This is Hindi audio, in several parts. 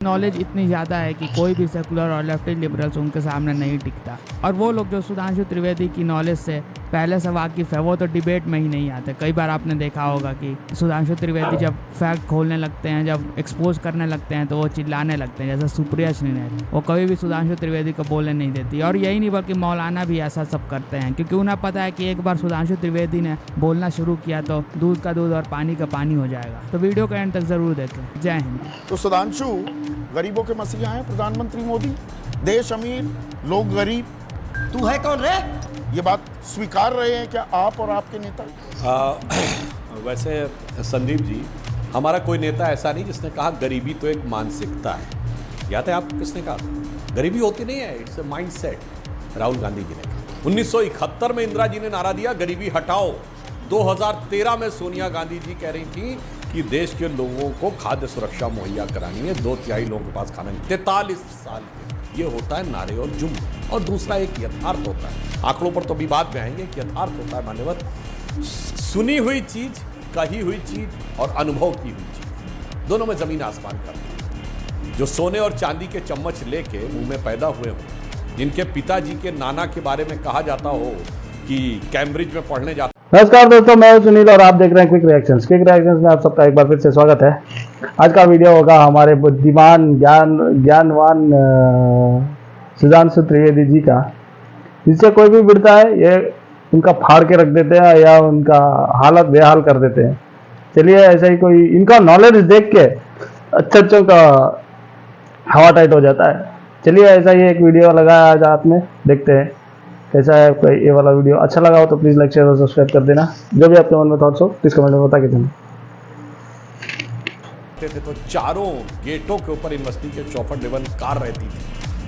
नॉलेज इतनी ज़्यादा है कि कोई भी सेकुलर और लेफ्टी लिबरल्स उनके सामने नहीं टिकता। और वो लोग जो सुधांशु त्रिवेदी की नॉलेज से पहले से वाकिफ़ है वो तो डिबेट में ही नहीं आते। कई बार आपने देखा होगा कि सुधांशु त्रिवेदी जब फैक्ट खोलने लगते हैं, जब एक्सपोज करने लगते हैं तो वो चिल्लाने लगते हैं, जैसे सुप्रिया श्रीनेत। वो कभी भी सुधांशु त्रिवेदी को बोलने नहीं देती। और यही नहीं बल्कि मौलाना भी ऐसा सब करते हैं, क्योंकि उन्हें पता है कि एक बार सुधांशु त्रिवेदी ने बोलना शुरू किया तो दूध का दूध और पानी का पानी हो जाएगा। तो वीडियो का एंड तक ज़रूर देखें। जय हिंद। तो सुधांशु गरीबों के मसीहा हैं प्रधानमंत्री मोदी, देश अमीर लोग गरीब। तू है कौन रे? ये बात स्वीकार रहे हैं क्या आप और आपके नेता? वैसे संदीप जी, हमारा कोई नेता ऐसा नहीं जिसने कहा गरीबी तो एक मानसिकता है। याद है आप किसने कहा? गरीबी होती नहीं है, it's a mindset. Rahul Gandhi ji ने कहा। 1971 में इंदिरा जी ने नारा दिया गरीबी हटाओ। 2013 में सोनिया गांधी जी कह रही थी कि देश के लोगों को खाद्य सुरक्षा मुहैया करानी है, 2/3 लोगों के पास खाना नहीं। 43 साल के ये होता है नारे और जुम्म। और दूसरा एक यथार्थ होता है, आंकड़ों पर तो अभी बाद में आएंगे कि यथार्थ होता है मान्यवर, सुनी हुई चीज, कही हुई चीज और अनुभव की हुई चीज, दोनों में जमीन आसमान का है। जो सोने और चांदी के चम्मच लेके मुंह में पैदा हुए हों, जिनके पिताजी के नाना के बारे में कहा जाता हो कि कैम्ब्रिज में पढ़ने जाता। नमस्कार दोस्तों, मैं सुनील और आप देख रहे हैं क्विक रिएक्शंस में आप सबका एक बार फिर से स्वागत है। आज का वीडियो होगा हमारे बुद्धिमान ज्ञानवान सुधांशु त्रिवेदी जी का, जिससे कोई भी भिड़ता है ये उनका फाड़ के रख देते हैं या उनका हालत बेहाल कर देते हैं। चलिए, ऐसा ही कोई इनका नॉलेज देख के अच्छों का हवा टाइट हो जाता है। चलिए, ऐसा ही एक वीडियो लगाया आज हाथ में, देखते हैं कैसा है। आपको ये वाला वीडियो अच्छा लगा हो तो प्लीज़ लाइक शेयर और सब्सक्राइब कर देना। जो भी आपके मन में थॉट्स हो प्लीज़ कमेंट में बता के देना। थे तो चारों गेटों के ऊपर यूनिवर्सिटी के चौपट लेवल कार रहती थी।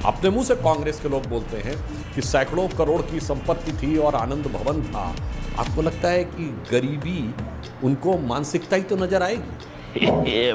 अपने मुंह से कांग्रेस के लोग बोलते हैं कि सैकड़ों करोड़ की संपत्ति थी और आनंद भवन था। आपको लगता है कि गरीबी उनको मानसिकता ही तो नजर आएगी?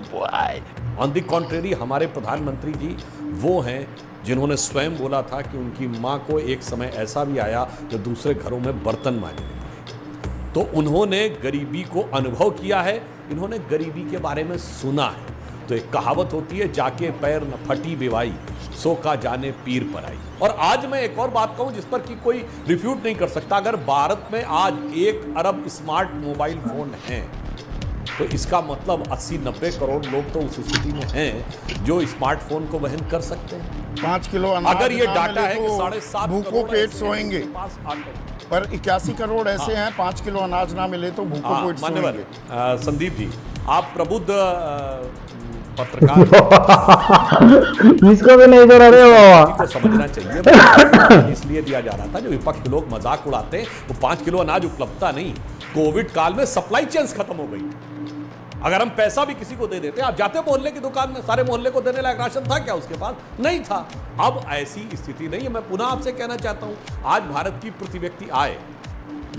ऑन द कॉन्ट्रेरी, हमारे प्रधानमंत्री जी वो हैं जिन्होंने स्वयं बोला था कि उनकी माँ को एक समय ऐसा भी आया जो दूसरे घरों में बर्तन मांजने पड़े। तो उन्होंने गरीबी को अनुभव किया है, इन्होंने गरीबी के बारे में सुना है। तो एक कहावत होती है, जाके पैर न फटी बेवाई, सो का जाने पीर पर आई। और आज मैं एक और बात कहूं जिस पर कि कोई रिफ्यूट नहीं कर सकता। अगर भारत में आज 1 अरब स्मार्ट मोबाइल फोन हैं तो इसका मतलब 80-90 करोड़ लोग तो उस स्थिति में हैं जो स्मार्टफोन को वहन कर सकते हैं। 5 किलो अनाज अगर ये ना डाटा मिले है कि तो 7.5 भूखों पेट सोएंगे, पास पर 81 करोड़ ऐसे हैं 5 किलो अनाज ना मिले तो भूखों पेट मान्यवर सोएंगे। संदीप जी, आप प्रबुद्ध पत्रकार इसको भी नहीं जोड़ा रे बाबा। को समझना चाहिए। इसलिए दिया जा रहा था, जो विपक्ष के लोग मजाक उड़ाते हैं वो 5 किलो अनाज उपलब्धता नहीं, कोविड काल में सप्लाई चेन्स खत्म हो गई। अगर हम पैसा भी किसी को दे देते, आप जाते मोहल्ले की दुकान में, सारे मोहल्ले को देने लायक राशन था क्या उसके पास? नहीं था। अब ऐसी स्थिति नहीं है। मैं पुनः आपसे कहना चाहता हूं, आज भारत की प्रति व्यक्ति आय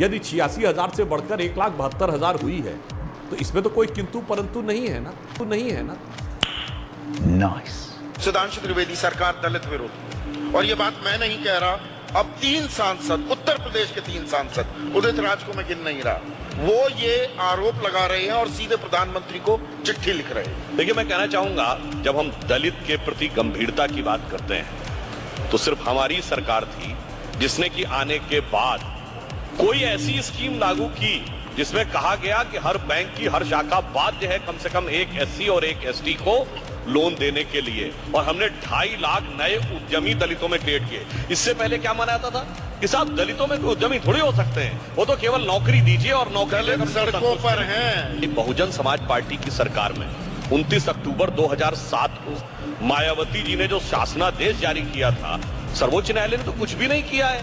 यदि 86,000 से बढ़कर 1,72,000 हुई है तो इसमें तो कोई किंतु परंतु नहीं है ना, तो नहीं है ना। सुधांशु त्रिवेदी सरकार दलित विरोधी, और ये बात मैं नहीं कह रहा। अब 3 सांसद, उत्तर प्रदेश के 3 सांसद, उदित राज को मैं गिन नहीं रहा, वो ये आरोप लगा रहे हैं और सीधे प्रधानमंत्री को चिट्ठी लिख रहे हैं। देखिए, मैं कहना चाहूंगा, जब हम दलित के प्रति गंभीरता की बात करते हैं तो सिर्फ हमारी सरकार थी जिसने कि आने के बाद कोई ऐसी स्कीम लागू की जिसमें कहा गया कि हर बैंक की हर शाखा बाध्य है कम से कम एक SC और एक ST को लोन देने के लिए। और हमने 2.5 लाख नए उद्यमी दलितों में क्रिएट किए। इससे पहले क्या माना जाता था कि साहब दलितों में कोई उद्यमी थोड़ी हो सकते हैं, वो तो केवल नौकरी दीजिए और नौकरी सड़कों पर हैं। बहुजन समाज पार्टी की सरकार में 29 अक्टूबर 2007 को मायावती जी ने जो शासनादेश जारी किया था, सर्वोच्च न्यायालय ने तो कुछ भी नहीं किया है।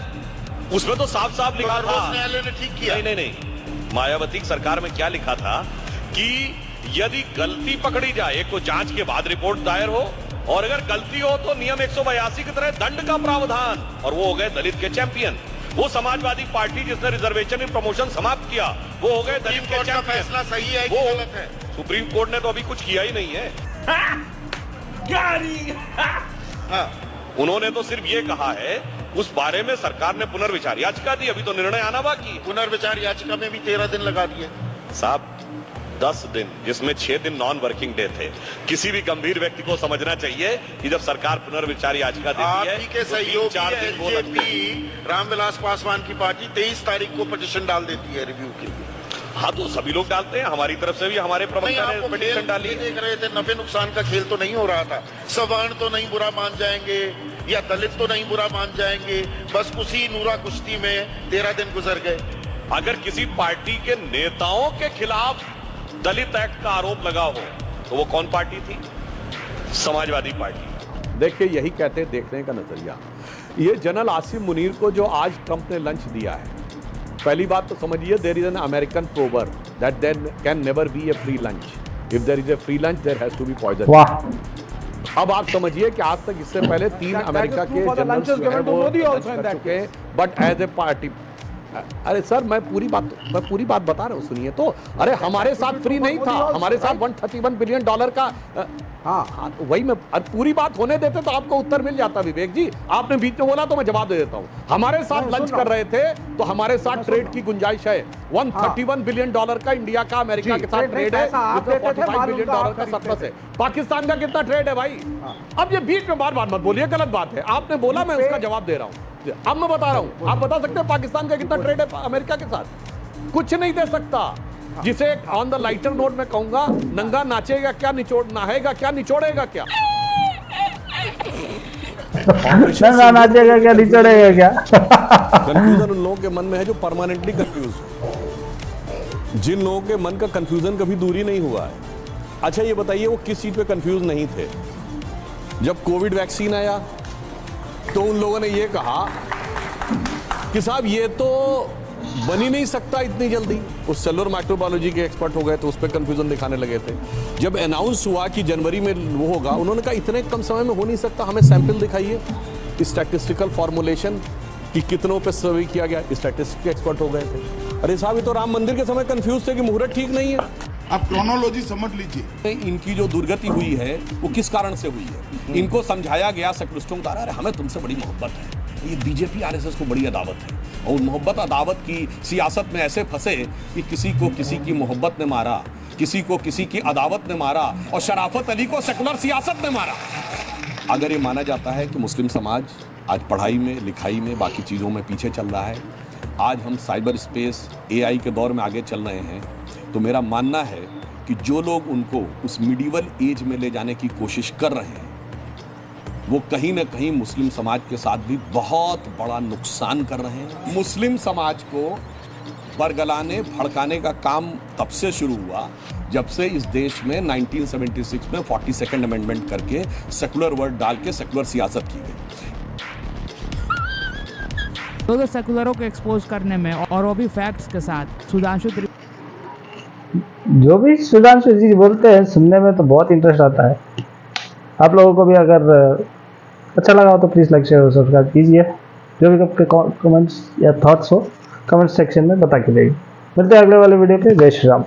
उसमें तो साफ साफ लिखा था, न्यायालय ने ठीक किया। नहीं, मायावती की सरकार में क्या लिखा था कि यदि गलती पकड़ी जाए, एक तो जांच के बाद रिपोर्ट दायर हो, और अगर गलती हो तो नियम 182 की तरह दंड का प्रावधान। और वो हो गए दलित के चैंपियन। वो समाजवादी पार्टी जिसने रिजर्वेशन में प्रमोशन समाप्त किया, वो हो गए दलित के चैंपियन। फैसला सही है कि गलत है? सुप्रीम कोर्ट ने तो अभी कुछ किया ही नहीं है। उन्होंने तो सिर्फ ये कहा है, उस बारे में सरकार ने पुनर्विचार याचिका दी, अभी तो निर्णय आना बाकी। पुनर्विचार याचिका में भी 13 दिन लगा दिए साहब। 10 दिन, जिसमें 6 दिन नॉन वर्किंग डे थे, किसी भी गंभीर व्यक्ति को समझना चाहिए कि जब सरकार पुनर्विचार याचिका देती है आप ही के तो सहयोगी 3-4 दिन वो लगते हैं। एलजेपी रामविलास पासवान की पार्टी 23 तारीख को पिटीशन डाल देती है रिव्यू के लिए। हाँ, तो सभी लोग डालते हैं, हमारी तरफ से भी हमारे नहीं, प्रवक्ता आपको ने पिटीशन खेल डाली ये है। देख रहे थे, नफे नुकसान का खेल तो नहीं हो रहा था। सवर्ण तो नहीं बुरा मान जाएंगे या दलित तो नहीं बुरा मान जाएंगे, बस उसी नूरा कुश्ती में 13 दिन गुजर गए। अगर किसी पार्टी के नेताओं के खिलाफ दलित एक्ट का आरोप लगा हो तो वो कौन पार्टी थी? समाजवादी पार्टी। देखिए, यही कहते हैं देखने का नजरिया। ये जनरल आसिम मुनीर को जो आज ट्रंप ने लंच दिया है, पहली बात तो समझिए, there is an American proverb that there can never be a free lunch. If there is a free lunch there has to be poison. वाह। अब आप समझिए कि आज तक इससे पहले 3 अमेरिका के जनरल्स जो हैं वो लंच कर चुके हैं, बट एज ए पार्टी। अरे सर, मैं पूरी बात बता रहा हूँ, सुनिए तो। अरे हमारे साथ फ्री नहीं था, हमारे साथ $131 बिलियन का। हाँ, तो वही मैं पूरी बात होने देते तो आपको उत्तर मिल जाता विवेक जी। आपने बीच में बोला तो मैं जवाब दे देता हूँ। हमारे साथ लंच कर रहे थे तो हमारे साथ ट्रेड की गुंजाइश है। $131 बिलियन का इंडिया का अमेरिका के साथ ट्रेड है, $45 बिलियन का सरप्लस है। पाकिस्तान का कितना ट्रेड है भाई? अब ये बीच में बार बार मत बोलिए, गलत बात है। आपने बोला, मैं उसका जवाब दे रहा हूँ। अब मैं बता रहा हूँ, आप बता सकते हैं पाकिस्तान का कितना ट्रेड है अमेरिका के साथ? कुछ नहीं दे सकता। जिसे ऑन द लाइटर नोट में कहूंगा, नंगा नाचेगा क्या, नहाएगा क्या, निचोड़ेगा क्या? नंगा नाचेगा क्या, निचोड़ेगा क्या? कंफ्यूजन उन लोगों के मन में है जो परमानेंटली कंफ्यूज। जिन लोगों के मन का कंफ्यूजन कभी दूर ही नहीं हुआ है। अच्छा, ये बताइए, वो किस चीज पे कंफ्यूज नहीं थे? जब कोविड वैक्सीन आया तो उन लोगों ने ये कहा कि साहब ये तो बन ही नहीं सकता इतनी जल्दी। उस सेलुलर माइक्रोबायोलॉजी के एक्सपर्ट हो गए तो उस पर कंफ्यूजन दिखाने लगे थे। जब अनाउंस हुआ कि जनवरी में वो होगा, उन्होंने कहा इतने कम समय में हो नहीं सकता, हमें सैंपल दिखाइए, स्टैटिस्टिकल फॉर्मुलेशन कि कितनों पे सर्वे किया गया। स्टैटिस्टिक्स के एक्सपर्ट हो गए थे। अरे साहब, ये तो राम मंदिर के समय कंफ्यूज थे कि मुहूर्त ठीक नहीं है। आप क्रोनोलॉजी समझ लीजिए। इनकी जो दुर्गति हुई है वो किस कारण से हुई है? इनको समझाया गया सेकुलरिस्टों द्वारा, अरे हमें तुमसे बड़ी मोहब्बत है। ये बीजेपी आरएसएस को बड़ी अदावत है, और मोहब्बत अदावत की सियासत में ऐसे फंसे कि किसी को किसी की मोहब्बत ने मारा, किसी को किसी की अदावत ने मारा, और शराफत अली को सेकुलर सियासत ने मारा। अगर ये माना जाता है कि मुस्लिम समाज आज पढ़ाई में, लिखाई में, बाकी चीज़ों में पीछे चल रहा है, आज हम साइबर स्पेस, एआई के दौर में आगे चल रहे हैं, तो मेरा मानना है कि जो लोग उनको उस मिडिवल एज में ले जाने की कोशिश कर रहे हैं, वो कहीं ना कहीं मुस्लिम समाज के साथ भी बहुत बड़ा नुकसान कर रहे हैं। मुस्लिम समाज को बरगलाने, भड़काने का काम तब से शुरू हुआ जब से इस देश में 1976 में 42nd अमेंडमेंट करके सेकुलर वर्ड डाल के सेकुलर सियासत की गई। तो सेकुलरों को एक्सपोज करने में, और वो भी फैक्ट्स के साथ, सुधांशु जो भी सुधांशु जी बोलते हैं सुनने में तो बहुत इंटरेस्ट आता है। आप लोगों को भी अगर अच्छा लगा हो तो प्लीज़ लाइक, शेयर और सब्सक्राइब कीजिए। जो भी आपके कमेंट्स या थॉट्स हो कमेंट सेक्शन में बता के जाइए। मिलते हैं अगले वाले वीडियो पे। जय श्री राम।